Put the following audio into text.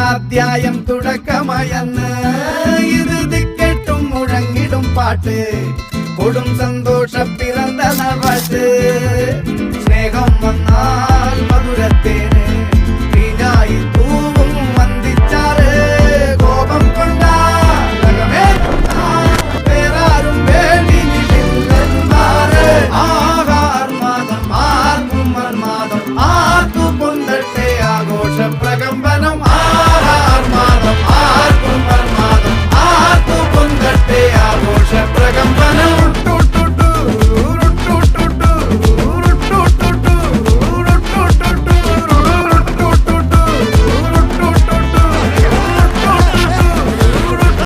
പുതിയാധ്യായം തുടക്കമയന്ന് ഇത് ദിക്കെട്ടും മുഴങ്ങിടും പാട്ട് കൊടും സന്തോഷ പിറന്ന നവട്ട് സ്നേഹം വന്നാൽ മധുരത്തേന്